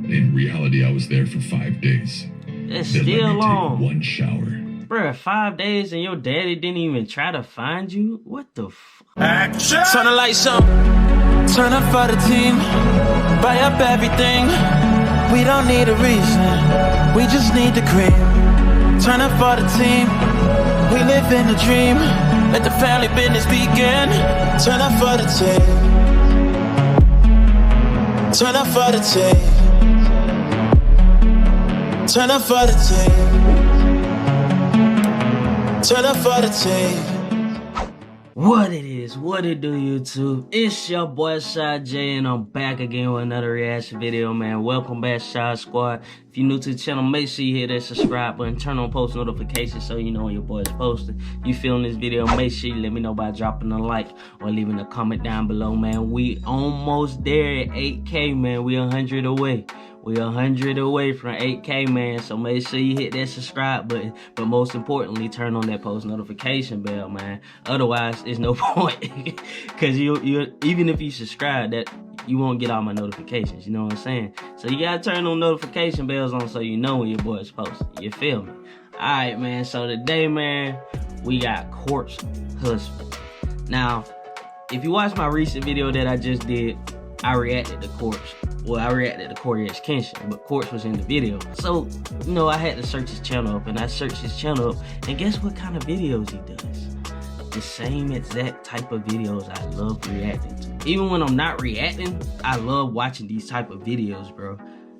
In reality, I was there for 5 days. That's They let still me long. take one shower. Bruh, 5 days and your daddy didn't even try to find you? What the fuck? Action! Turn the lights on. Turn up for the team. Buy up everything. We don't need a reason. We just need the cream. Turn up for the team. We live in a dream. Let the family business begin. Turn up for the team. Turn up for the team. Turn up for the team. Turn up for the team. What it is, what it do, YouTube? It's your boy AyeShadJ, and I'm back again with another reaction video, man. Welcome back, Shad Squad. If you're new to the channel, make sure you hit that subscribe button, turn on post notifications so you know when your boy is posting. If you feeling this video, make sure you let me know by dropping a like or leaving a comment down below, man. We almost there at 8K, man. We 100 away. We're 100 away from 8K, man, so make sure you hit that subscribe button, but most importantly, turn on that post notification bell, man. Otherwise, there's no point, because you even if you subscribe, that you won't get all my notifications, you know what I'm saying? So you gotta turn on notification bells on so you know when your boy is posting, you feel me? Alright, man, so today, man, we got Corpse Husband. Now, if you watch my recent video that I just did, I reacted to Corpse. Well, I reacted to Corey's Kenshin, but Corpse was in the video. So, you know, I had to search his channel up, and I searched his channel up, and guess what kind of videos he does? The same exact type of videos I love reacting to. Even when I'm not reacting, I love watching these type of videos, bro.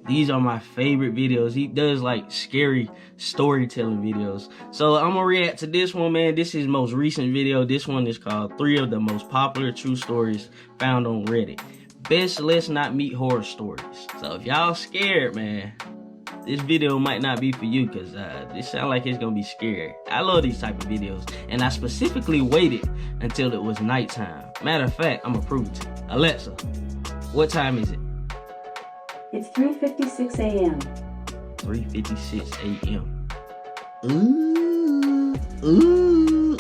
These are my favorite videos. He does like scary storytelling videos. So I'm gonna react to this one, man. This is his most recent video. This one is called 3 of the Most Popular True Stories Found on Reddit. Best Let's Not Meet horror stories. So if y'all scared, man, this video might not be for you, because this sounds like it's gonna be scary. I love these type of videos, and I specifically waited until it was nighttime. Matter of fact, I'm gonna prove it to you. Alexa, what time is it? It's 3:56 a.m. 3:56 a.m. Ooh.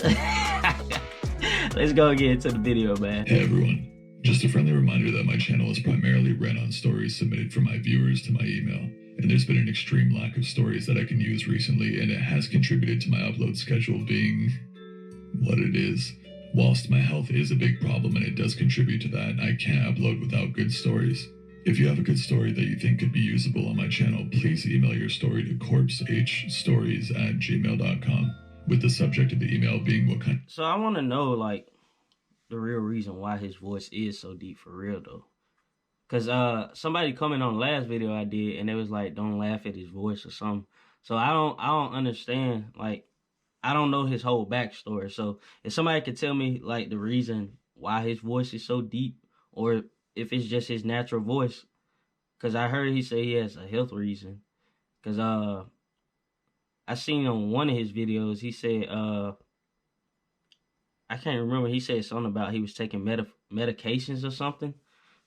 Let's go get into the video, man. Hey everyone, just a friendly reminder that my channel is primarily ran on stories submitted from my viewers to my email, and there's been an extreme lack of stories that I can use recently, and it has contributed to my upload schedule being what it is. Whilst my health is a big problem and it does contribute to that, I can't upload without good stories. If you have a good story that you think could be usable on my channel, please email your story to corpsehstories@gmail.com, with the subject of the email being what kind. So I want to know, like, the real reason why his voice is so deep for real, though. Because somebody commented on the last video I did, and it was like, don't laugh at his voice or something. So I don't understand, like, I don't know his whole backstory. So if somebody could tell me, like, the reason why his voice is so deep, or if it's just his natural voice. Because I heard he say he has a health reason. Because I seen on one of his videos, he said, I can't remember, he said something about he was taking medications or something.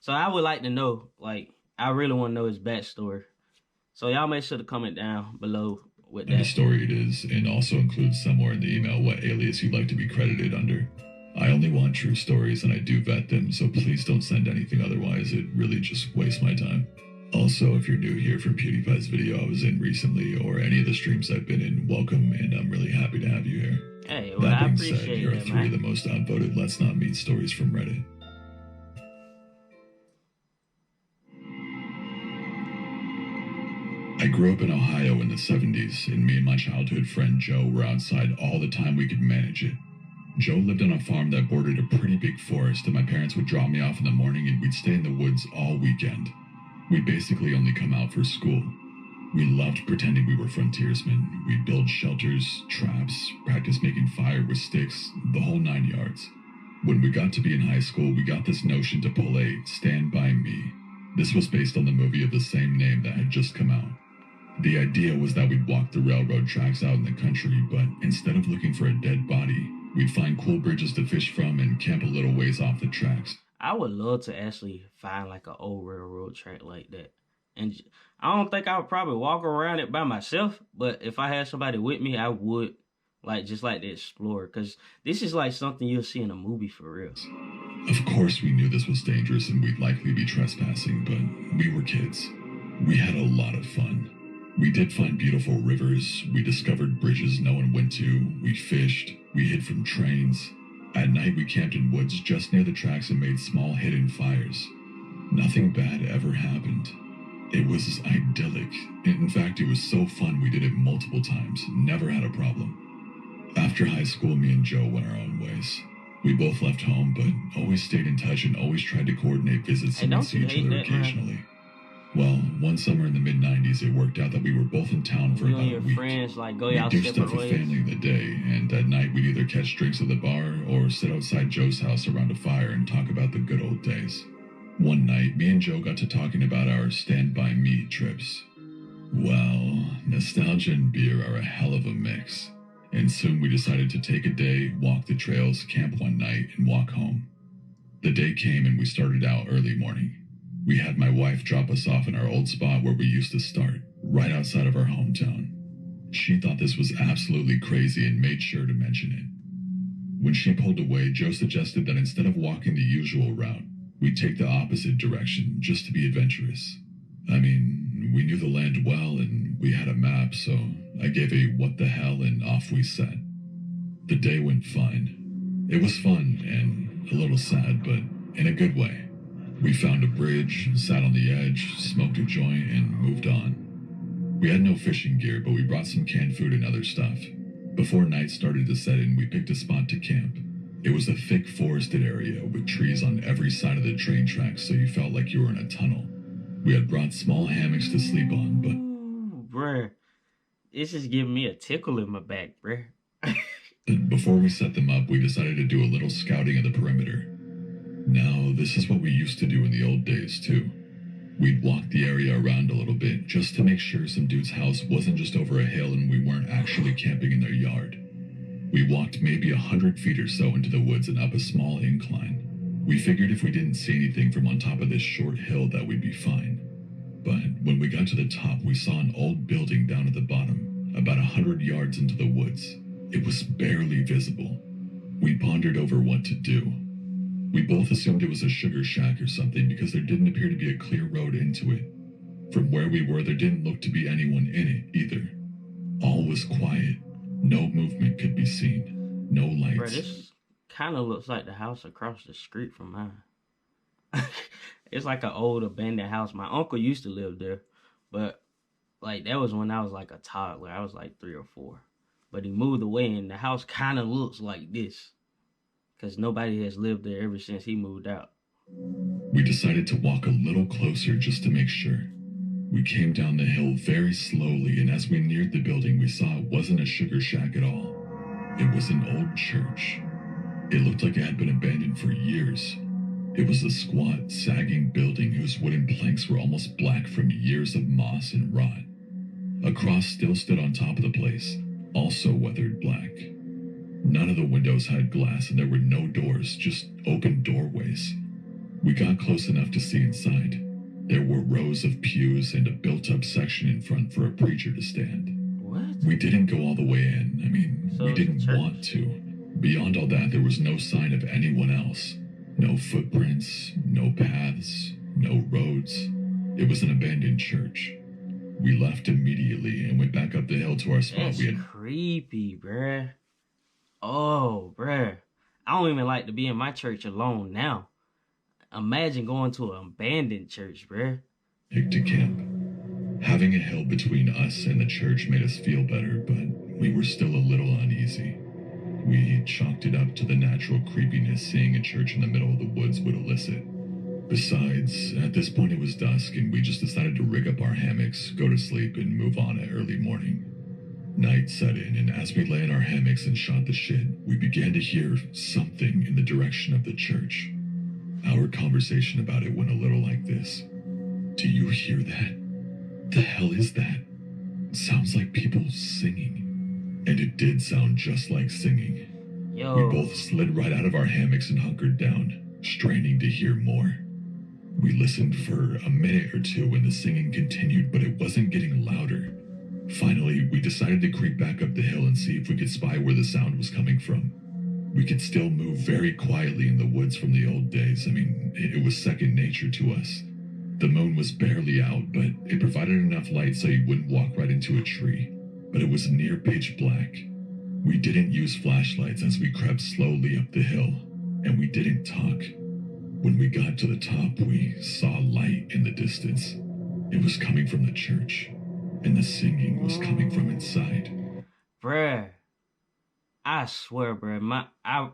So I would like to know, like, I really want to know his backstory. So y'all make sure to comment down below with that. The story it is, and also includes somewhere in the email what alias you'd like to be credited under. I only want true stories, and I do vet them, so please don't send anything otherwise. It really just wastes my time. Also, if you're new here from PewDiePie's video I was in recently, or any of the streams I've been in, welcome, and I'm really happy to have you here. Hey, well, I appreciate here are that, 3 man. of the most outvoted Let's Not Meet stories from Reddit. I grew up in Ohio in the 70s, and me and my childhood friend Joe were outside all the time we could manage it. Joe lived on a farm that bordered a pretty big forest, and my parents would drop me off in the morning and we'd stay in the woods all weekend. We'd basically only come out for school. We loved pretending we were frontiersmen. We'd build shelters, traps, practice making fire with sticks, the whole 9 yards. When we got to be in high school, we got this notion to pull a Stand By Me. This was based on the movie of the same name that had just come out. The idea was that we'd walk the railroad tracks out in the country, but instead of looking for a dead body, we'd find cool bridges to fish from and camp a little ways off the tracks. I would love to actually find like an old railroad track like that. And I don't think I would probably walk around it by myself, but if I had somebody with me, I would just like to explore, because this is like something you'll see in a movie for real. Of course we knew this was dangerous and we'd likely be trespassing, but we were kids. We had a lot of fun. We did find beautiful rivers, we discovered bridges no one went to, we fished, we hid from trains. At night we camped in woods just near the tracks and made small hidden fires. Nothing bad ever happened. It was idyllic. In fact, it was so fun we did it multiple times, never had a problem. After high school, me and Joe went our own ways. We both left home, but always stayed in touch and always tried to coordinate visits and see each other occasionally. Well, one summer in the mid-90s, it worked out that we were both in town for about a week. Friends, like, go We'd y'all do separate stuff with ways. family in the day, and at night we'd either catch drinks at the bar or sit outside Joe's house around a fire and talk about the good old days. One night, me and Joe got to talking about our Stand By Me trips. Well, nostalgia and beer are a hell of a mix, and soon we decided to take a day, walk the trails, camp one night, and walk home. The day came and we started out early morning. We had my wife drop us off in our old spot where we used to start, right outside of our hometown. She thought this was absolutely crazy and made sure to mention it. When she pulled away, Joe suggested that instead of walking the usual route, we'd take the opposite direction just to be adventurous. I mean, we knew the land well and we had a map, so I gave a what the hell and off we set. The day went fine. It was fun and a little sad, but in a good way. We found a bridge, sat on the edge, smoked a joint, and moved on. We had no fishing gear, but we brought some canned food and other stuff. Before night started to set in, we picked a spot to camp. It was a thick forested area with trees on every side of the train tracks, so you felt like you were in a tunnel. We had brought small hammocks to sleep on, but... Ooh, bruh. This is giving me a tickle in my back, bruh. Before we set them up, we decided to do a little scouting of the perimeter. Now, this is what we used to do in the old days, too. We'd walk the area around a little bit just to make sure some dude's house wasn't just over a hill and we weren't actually camping in their yard. We walked maybe 100 feet or so into the woods and up a small incline. We figured if we didn't see anything from on top of this short hill that we'd be fine. But when we got to the top, we saw an old building down at the bottom, about 100 yards into the woods. It was barely visible. We pondered over what to do. We both assumed it was a sugar shack or something because there didn't appear to be a clear road into it. From where we were, there didn't look to be anyone in it either. All was quiet. No movement could be seen. No lights. Bruh, this kind of looks like the house across the street from mine. It's like an old abandoned house. My uncle used to live there, but like that was when I was like a toddler. I was like 3 or 4. But he moved away and the house kind of looks like this. Because nobody has lived there ever since he moved out. We decided to walk a little closer just to make sure. We came down the hill very slowly, and as we neared the building, we saw it wasn't a sugar shack at all. It was an old church. It looked like it had been abandoned for years. It was a squat, sagging building whose wooden planks were almost black from years of moss and rot. A cross still stood on top of the place, also weathered black. None of the windows had glass and there were no doors, just open doorways. We got close enough to see inside. There were rows of pews and a built-up section in front for a preacher to stand. What? We didn't go all the way in. I mean, So we it's a didn't church. want to. Beyond all that, there was no sign of anyone else. No footprints, no paths, no roads. It was an abandoned church. We left immediately and went back up the hill to our spot. That's We had creepy, bruh. Oh, bruh. I don't even like to be in my church alone now. Imagine going to an abandoned church, bruh. picked to camp. Having a hill between us and the church made us feel better, but we were still a little uneasy. We chalked it up to the natural creepiness seeing a church in the middle of the woods would elicit. Besides, at this point it was dusk and we just decided to rig up our hammocks, go to sleep, and move on at early morning. Night set in, and as we lay in our hammocks and shot the shit, we began to hear something in the direction of the church. Our conversation about it went a little like this. Do you hear that? The hell is that? Sounds like people singing. And it did sound just like singing. Yo. We both slid right out of our hammocks and hunkered down, straining to hear more. We listened for a minute or two and the singing continued, but it wasn't getting louder. Finally, we decided to creep back up the hill and see if we could spy where the sound was coming from. We could still move very quietly in the woods from the old days. I mean, it was second nature to us. The moon was barely out, but it provided enough light so you wouldn't walk right into a tree, but it was near pitch black. We didn't use flashlights as we crept slowly up the hill, and we didn't talk. When we got to the top, we saw light in the distance. It was coming from the church, and the singing was coming from inside. Bruh, I swear, bruh,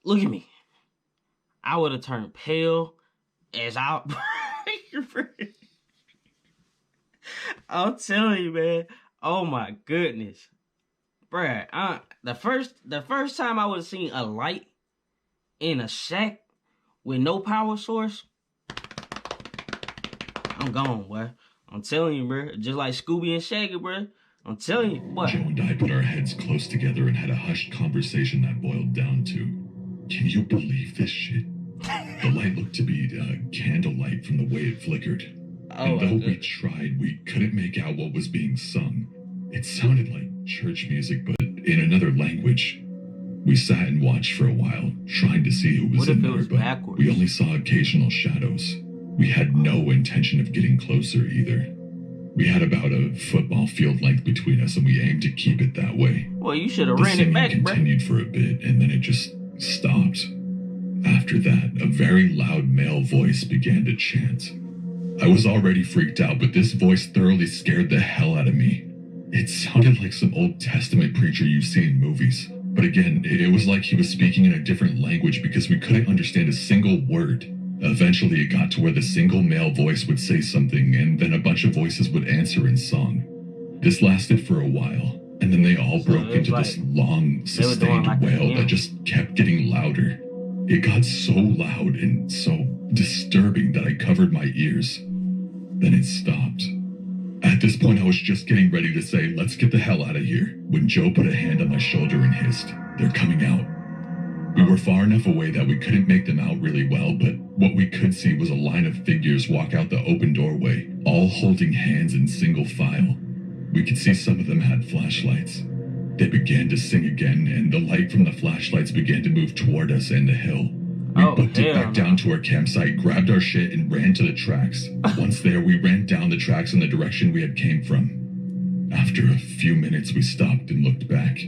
look at me. I would have turned pale as I'm telling you, man. Oh my goodness. Bruh, the first time I would have seen a light in a shack with no power source, I'm gone, boy. I'm telling you, bruh. Just like Scooby and Shaggy, bruh. I'm telling you, what? Joe and I put our heads close together and had a hushed conversation that boiled down to, can you believe this shit? The light looked to be candlelight from the way it flickered. And though we tried, we couldn't make out what was being sung. It sounded like church music, but in another language. We sat and watched for a while, trying to see who was in there, but backwards? We only saw occasional shadows. We had no intention of getting closer either. We had about a football field length between us, and we aimed to keep it that way. Well, you should have ran it back, bro. The singing continued for a bit, and then it just stopped. After that, a very loud male voice began to chant. I was already freaked out, but this voice thoroughly scared the hell out of me. It sounded like some Old Testament preacher you see in movies. But again, it was like he was speaking in a different language because we couldn't understand a single word. Eventually, it got to where the single male voice would say something, and then a bunch of voices would answer in song. This lasted for a while, and then they all broke into this long, sustained wail that just kept getting louder. It got so loud and so disturbing that I covered my ears. Then it stopped. At this point, I was just getting ready to say, let's get the hell out of here, when Joe put a hand on my shoulder and hissed, they're coming out. We were far enough away that we couldn't make them out really well, but what we could see was a line of figures walk out the open doorway, all holding hands in single file. We could see some of them had flashlights. They began to sing again, and the light from the flashlights began to move toward us and the hill. We booked it back down to our campsite, grabbed our shit, and ran to the tracks. Once there, we ran down the tracks in the direction we had came from. After a few minutes, we stopped and looked back.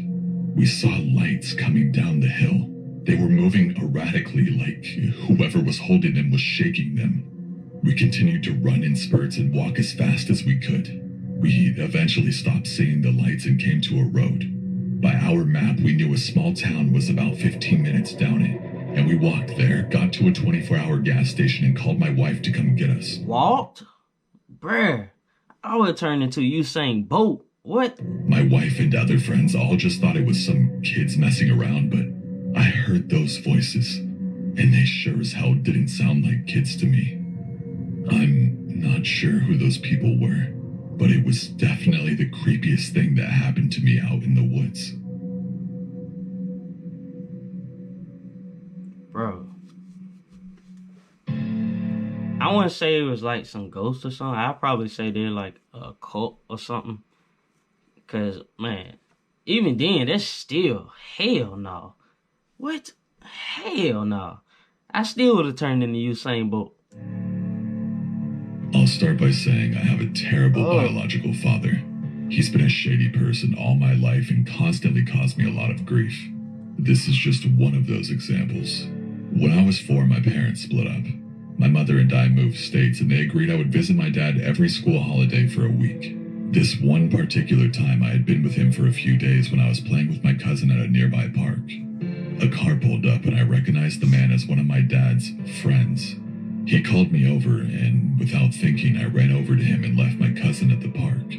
We saw lights coming down the hill. They were moving erratically, like whoever was holding them was shaking them. We continued to run in spurts and walk as fast as we could. We eventually stopped seeing the lights and came to a road. By our map, we knew a small town was about 15 minutes down it, and we walked there, got to a 24-hour gas station, and called my wife to come get us. Walked? Bruh, I would turn into Usain Bolt. What? My wife and other friends all just thought it was some kids messing around, but I heard those voices, and they sure as hell didn't sound like kids to me. I'm not sure who those people were, but it was definitely the creepiest thing that happened to me out in the woods. Bro. I wouldn't say it was like some ghost or something. I'd probably say they're like a cult or something. Because, man, even then, that's still hell no. What? Hell no. I still would have turned into Usain Bolt. I'll start by saying I have a terrible biological father. He's been a shady person all my life and constantly caused me a lot of grief. This is just one of those examples. When I was 4, my parents split up. My mother and I moved states, and they agreed I would visit my dad every school holiday for a week. This one particular time, I had been with him for a few days when I was playing with my cousin at a nearby park. A car pulled up, and I recognized the man as one of my dad's friends. He called me over, and without thinking, I ran over to him and left my cousin at the park.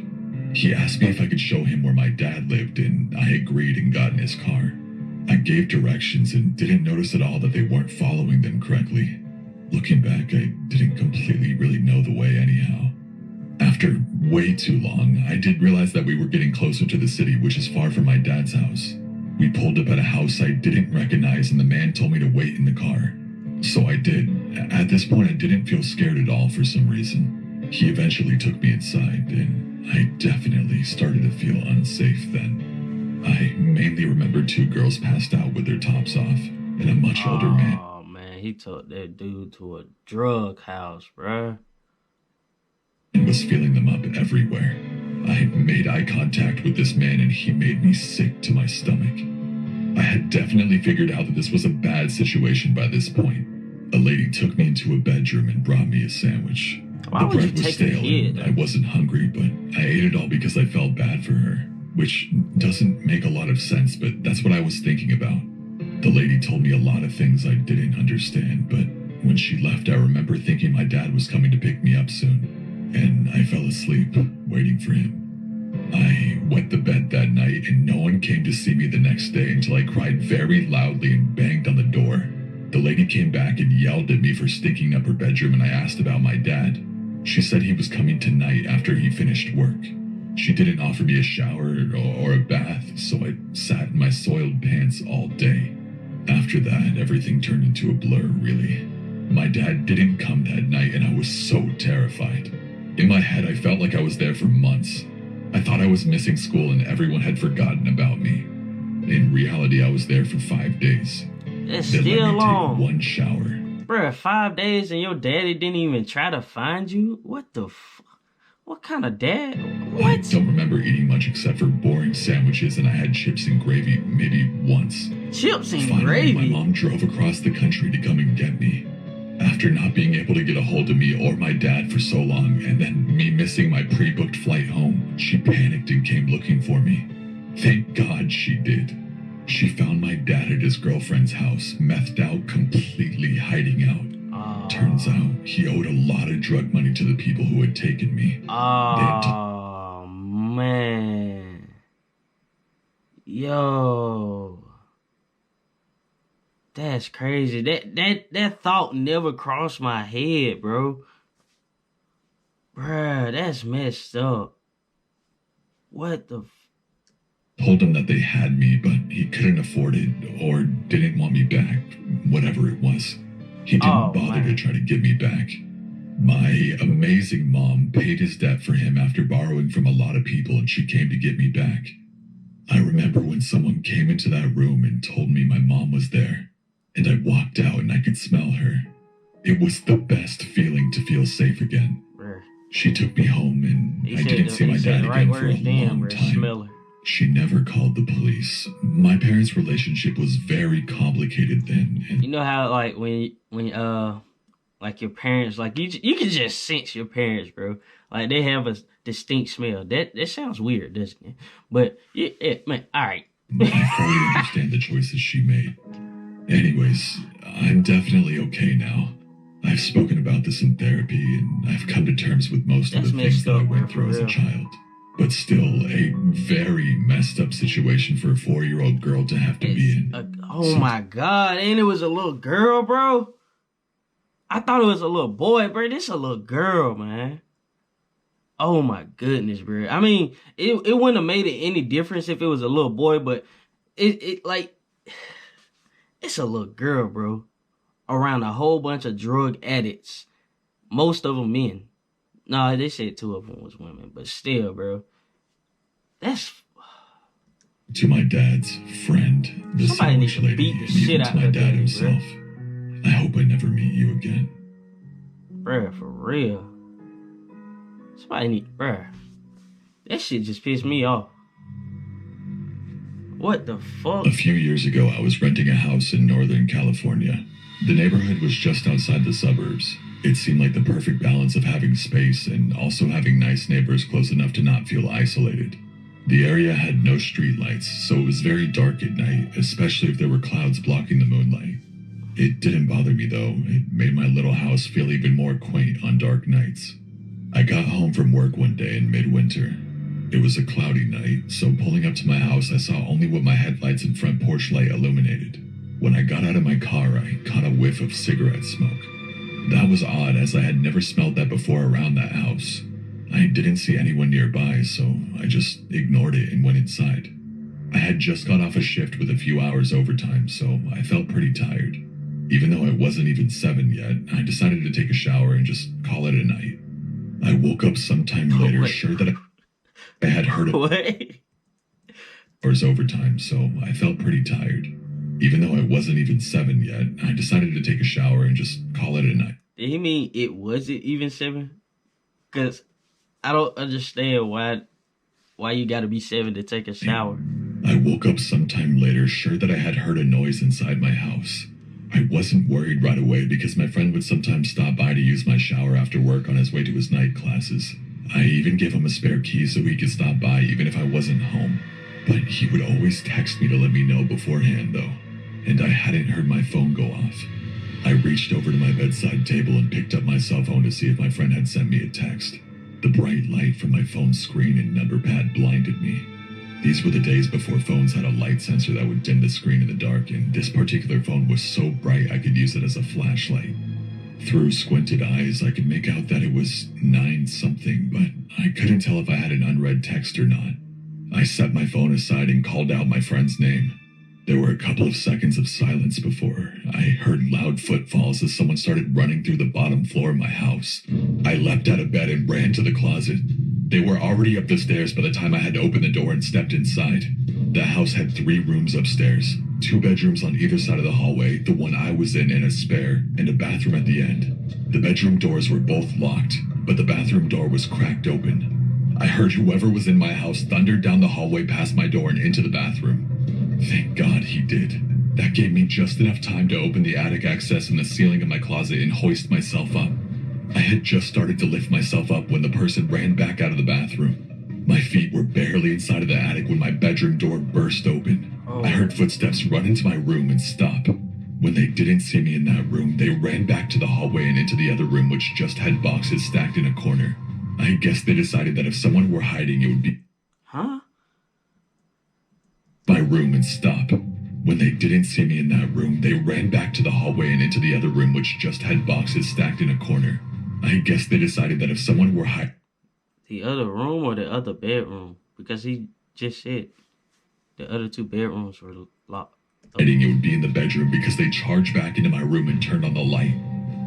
He asked me if I could show him where my dad lived, and I agreed and got in his car. I gave directions and didn't notice at all that they weren't following them correctly. Looking back, I didn't completely really know the way anyhow. After way too long, I did realize that we were getting closer to the city, which is far from my dad's house. We pulled up at a house I didn't recognize, and the man told me to wait in the car. So I did. At this point, I didn't feel scared at all for some reason. He eventually took me inside, and I definitely started to feel unsafe then. I mainly remember 2 girls passed out with their tops off, and a much older man. Oh man, he took that dude to a drug house, bruh. and was feeling them up everywhere. I made eye contact with this man and he made me sick to my stomach. I had definitely figured out that this was a bad situation by this point. A lady took me into a bedroom and brought me a sandwich. Why The would you bread was take a stale kid? and I wasn't hungry, but I ate it all because I felt bad for her, which doesn't make a lot of sense, but that's what I was thinking about. The lady told me a lot of things I didn't understand, but when she left, I remember thinking my dad was coming to pick me up soon, and I fell asleep waiting for him. I wet the bed that night, and no one came to see me the next day until I cried very loudly and banged on the door. The lady came back and yelled at me for stinking up her bedroom, and I asked about my dad. She said he was coming tonight after he finished work. She didn't offer me a shower or a bath, so I sat in my soiled pants all day. After that, everything turned into a blur, really. My dad didn't come that night, and I was so terrified. In my head, I felt like I was there for months. I thought I was missing school and everyone had forgotten about me. In reality, I was there for 5 days. That's They let still me long. take one shower. Bruh, 5 days and your daddy didn't even try to find you? What the what kind of dad? I What? don't remember eating much except for boring sandwiches, and I had chips and gravy maybe once. Chips and Finally, gravy? my mom drove across the country to come and get me. After not being able to get a hold of me or my dad for so long, and then me missing my pre-booked flight home, she panicked and came looking for me. Thank God she did. She found my dad at his girlfriend's house, methed out, completely hiding out. Turns out he owed a lot of drug money to the people who had taken me. Oh, man. Yo. That's crazy. That thought never crossed my head, bro. Bruh, that's messed up. What the Told him that they had me, but he couldn't afford it or didn't want me back, whatever it was. He didn't bother to try to get me back. My amazing mom paid his debt for him after borrowing from a lot of people, and she came to get me back. I remember when someone came into that room and told me my mom was there, and I walked out and I could smell her. It was the best feeling to feel safe again. bruh. She took me home, and I didn't see my dad again for a long time. Smell her. She never called the police. My parents' relationship was very complicated then. And You know how like when like your parents, like you can just sense your parents, bro. Like they have a distinct smell. That sounds weird, doesn't it? But man, all right. I fully understand the choices she made. Anyways, I'm definitely okay now. I've spoken about this in therapy, and I've come to terms with most of That's the things messed that I up, went bro, through for as a real. child. But still, a very messed up situation for a 4-year-old girl to have to be in. Oh my God, and it was a little girl, bro. I thought it was a little boy, bro. This a little girl, man. Oh my goodness, bro. I mean, it wouldn't have made it any difference if it was a little boy, but it like it's a little girl, bro. Around a whole bunch of drug addicts. Most of them men. No, they said 2 of them was women, but still, bro. That's To my dad's friend, the Somebody needs sandwich to lady, beat the and shit even out to my of dad daddy, bro. himself. I hope I never meet you again. bruh, for real. Somebody need, bruh. That shit just pissed me off. What the fuck? A few years ago, I was renting a house in Northern California. The neighborhood was just outside the suburbs. It seemed like the perfect balance of having space and also having nice neighbors close enough to not feel isolated. The area had no streetlights, so it was very dark at night, especially if there were clouds blocking the moonlight. It didn't bother me though. It made my little house feel even more quaint on dark nights. I got home from work one day in midwinter. It was a cloudy night, so pulling up to my house, I saw only what my headlights and front porch light illuminated. When I got out of my car, I caught a whiff of cigarette smoke. That was odd, as I had never smelled that before around that house. I didn't see anyone nearby, so I just ignored it and went inside. I had just got off a shift with a few hours overtime, so I felt pretty tired. Even though it wasn't even 7 yet, I decided to take a shower and just call it a night. I woke up sometime later, Wait. sure that I had heard of What? hours overtime, so I felt pretty tired. Even though it wasn't even 7 yet, I decided to take a shower and just call it a night. Did he mean it wasn't even 7? Cause I don't understand why you gotta be 7 to take a shower. I woke up sometime later, sure that I had heard a noise inside my house. I wasn't worried right away because my friend would sometimes stop by to use my shower after work on his way to his night classes. I even gave him a spare key so he could stop by even if I wasn't home. But he would always text me to let me know beforehand though, and I hadn't heard my phone go off. I reached over to my bedside table and picked up my cell phone to see if my friend had sent me a text. The bright light from my phone's screen and number pad blinded me. These were the days before phones had a light sensor that would dim the screen in the dark, and this particular phone was so bright I could use it as a flashlight. Through squinted eyes, I could make out that it was 9 something, but I couldn't tell if I had an unread text or not. I set my phone aside and called out my friend's name. There were a couple of seconds of silence before I heard loud footfalls as someone started running through the bottom floor of my house. I leapt out of bed and ran to the closet. They were already up the stairs by the time I had to open the door and stepped inside. The house had 3 rooms upstairs, 2 bedrooms on either side of the hallway, the one I was in and a spare, and a bathroom at the end. The bedroom doors were both locked, but the bathroom door was cracked open. I heard whoever was in my house thunder down the hallway past my door and into the bathroom. Thank God he did. That gave me just enough time to open the attic access in the ceiling of my closet and hoist myself up. I had just started to lift myself up when the person ran back out of the bathroom. My feet were barely inside of the attic when my bedroom door burst open. I heard footsteps run into my room and stop. When they didn't see me in that room, they ran back to the hallway and into the other room, which just had boxes stacked in a corner. I guess they decided that if someone were hiding, it would be my room and stop. When they didn't see me in that room, they ran back to the hallway and into the other room, which just had boxes stacked in a corner. I guess they decided that if someone were the other room or the other bedroom, because he just said the other 2 bedrooms were locked. It would be in the bedroom because they charged back into my room and turned on the light.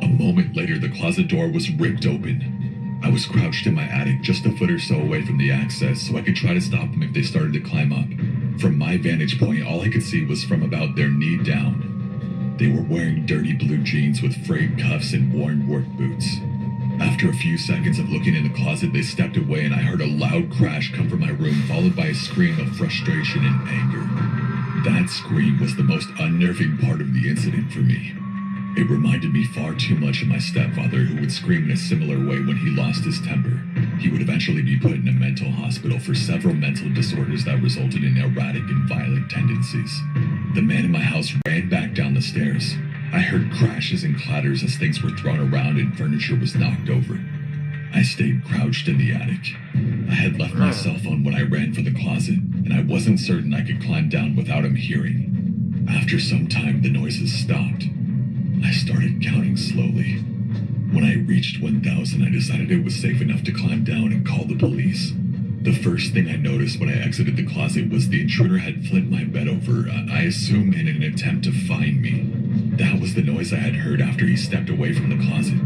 A moment later, the closet door was ripped open. I was crouched in my attic just a foot or so away from the access so I could try to stop them if they started to climb up. From my vantage point, all I could see was from about their knee down. They were wearing dirty blue jeans with frayed cuffs and worn work boots. After a few seconds of looking in the closet, they stepped away and I heard a loud crash come from my room, followed by a scream of frustration and anger. That scream was the most unnerving part of the incident for me. It reminded me far too much of my stepfather, who would scream in a similar way when he lost his temper. He would eventually be put in a mental hospital for several mental disorders that resulted in erratic and violent tendencies. The man in my house ran back down the stairs. I heard crashes and clatters as things were thrown around and furniture was knocked over. I stayed crouched in the attic. I had left my cell phone when I ran for the closet, and I wasn't certain I could climb down without him hearing. After some time, the noises stopped. I started counting slowly. When I reached 1,000, I decided it was safe enough to climb down and call the police. The first thing I noticed when I exited the closet was the intruder had flipped my bed over, I assume in an attempt to find me. That was the noise I had heard after he stepped away from the closet.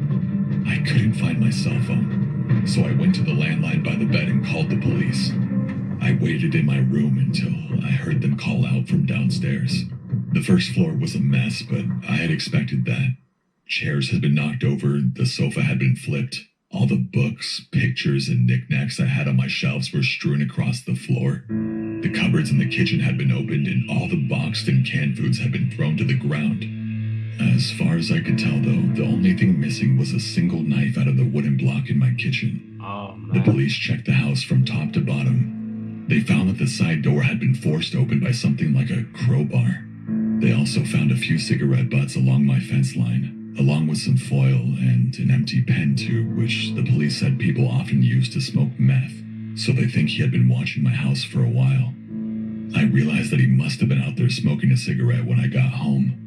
I couldn't find my cell phone, so I went to the landline by the bed and called the police. I waited in my room until I heard them call out from downstairs. The first floor was a mess, but I had expected that. Chairs had been knocked over, the sofa had been flipped. All the books, pictures, and knickknacks I had on my shelves were strewn across the floor. The cupboards in the kitchen had been opened, and all the boxed and canned foods had been thrown to the ground. As far as I could tell, though, the only thing missing was a single knife out of the wooden block in my kitchen. The police checked the house from top to bottom. They found that the side door had been forced open by something like a crowbar. They also found a few cigarette butts along my fence line, along with some foil and an empty pen tube, which the police said people often use to smoke meth, so they think he had been watching my house for a while. I realized that he must have been out there smoking a cigarette when I got home.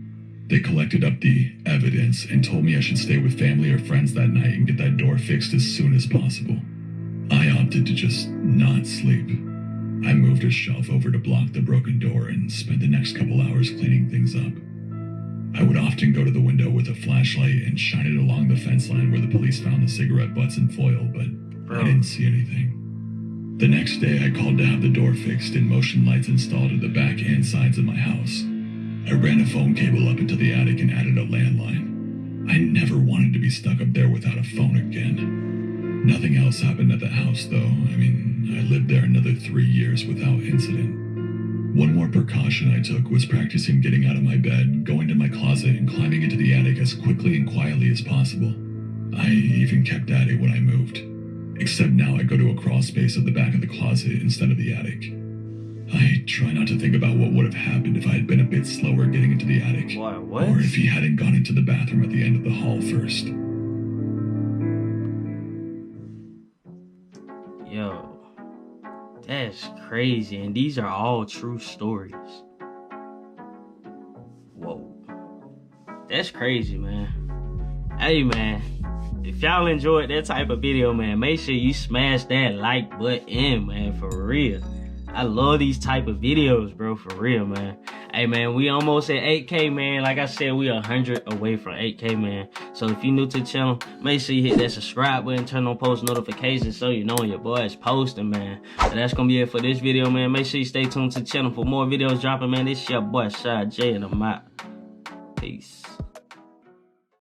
They collected up the evidence and told me I should stay with family or friends that night and get that door fixed as soon as possible. I opted to just not sleep. I moved a shelf over to block the broken door and spent the next couple hours cleaning things up. I would often go to the window with a flashlight and shine it along the fence line where the police found the cigarette butts and foil, but I didn't see anything. The next day, I called to have the door fixed and motion lights installed at the back and sides of my house. I ran a phone cable up into the attic and added a landline. I never wanted to be stuck up there without a phone again. Nothing else happened at the house, to 3 years without incident. One more precaution I took was practicing getting out of my bed, going to my closet, and climbing into the attic as quickly and quietly as possible. I even kept at it when I moved. Except now I go to a crawl space at the back of the closet instead of the attic. I try not to think about what would have happened if I had been a bit slower getting into the attic. What? Or if he hadn't gone into the bathroom at the end of the hall first. Yo, that's crazy, and these are all true stories. Whoa, that's crazy, man. Hey, man, if y'all enjoyed that type of video, man, make sure you smash that like button, man, for real. I love these type of videos, bro, for real, man. Hey, man, we almost at 8K, man. Like I said, we 100 away from 8K, man. So if you're new to the channel, make sure you hit that subscribe button, turn on post notifications so you know when your boy is posting, man. So that's gonna be it for this video, man. Make sure you stay tuned to the channel for more videos dropping, man. This your boy AyeShadJ, and I'm out. Peace.